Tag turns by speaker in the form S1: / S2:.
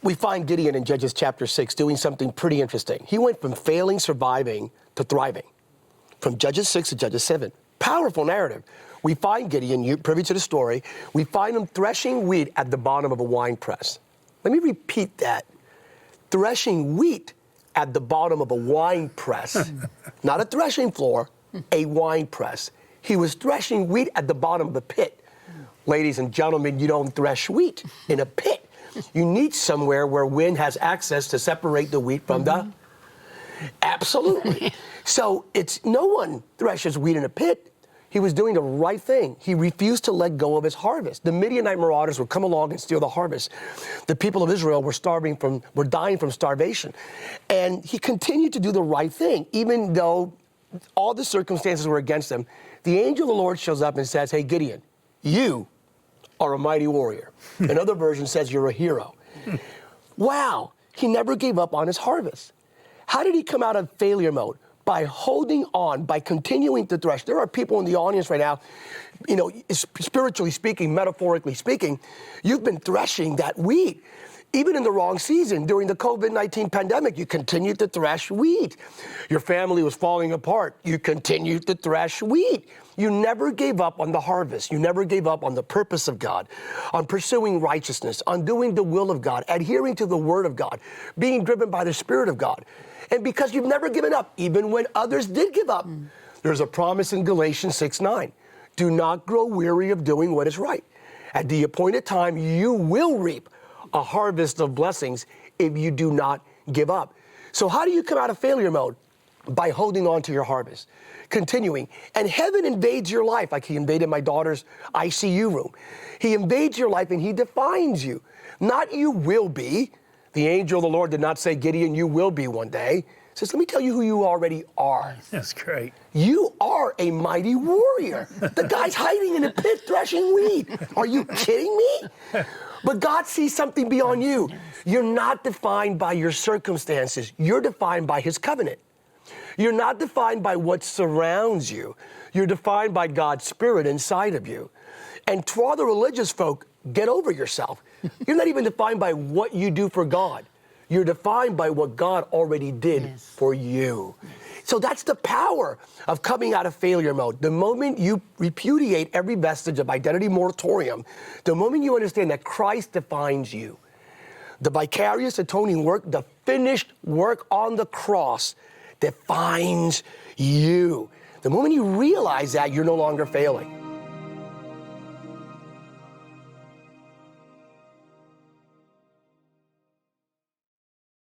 S1: We find Gideon in Judges chapter 6 doing something pretty interesting. He went from failing, surviving, to thriving. From Judges 6 to Judges 7. Powerful narrative. We find Gideon, you privy to the story, we find him threshing wheat at the bottom of a wine press. Let me repeat that. Threshing wheat at the bottom of a wine press. Not a threshing floor, a wine press. He was threshing wheat at the bottom of a pit. Ladies and gentlemen, you don't thresh wheat in a pit. You need somewhere where wind has access to separate the wheat from the... Absolutely. So it's no one threshes wheat in a pit. He was doing the right thing. He refused to let go of his harvest. The Midianite marauders would come along and steal the harvest. The people of Israel were dying from starvation. And he continued to do the right thing, even though all the circumstances were against him. The angel of the Lord shows up and says, "Hey, Gideon, you are a mighty warrior." Another version says you're a hero. Wow, he never gave up on his harvest. How did he come out of failure mode? By holding on, by continuing to thresh. There are people in the audience right now, you know, spiritually speaking, metaphorically speaking, you've been threshing that wheat. Even in the wrong season, during the COVID-19 pandemic, you continued to thresh wheat. Your family was falling apart. You continued to thresh wheat. You never gave up on the harvest. You never gave up on the purpose of God, on pursuing righteousness, on doing the will of God, adhering to the word of God, being driven by the Spirit of God. And because you've never given up, even when others did give up, there's a promise in Galatians 6:9. Do not grow weary of doing what is right. At the appointed time, you will reap a harvest of blessings if you do not give up. So how do you come out of failure mode? By holding on to your harvest, continuing. And heaven invades your life like he invaded my daughter's ICU room. He invades your life and he defines you. Not you will be. The angel of the Lord did not say, "Gideon, you will be one day." He says, let me tell you who you already are.
S2: That's great.
S1: You are a mighty warrior. The guy's hiding in a pit threshing wheat. Are you kidding me? But God sees something beyond you. You're not defined by your circumstances. You're defined by his covenant. You're not defined by what surrounds you. You're defined by God's Spirit inside of you. And to all the religious folk, get over yourself. You're not even defined by what you do for God. You're defined by what God already did for you. So that's the power of coming out of failure mode. The moment you repudiate every vestige of identity moratorium, the moment you understand that Christ defines you, the vicarious atoning work, the finished work on the cross defines you. The moment you realize that, you're no longer failing.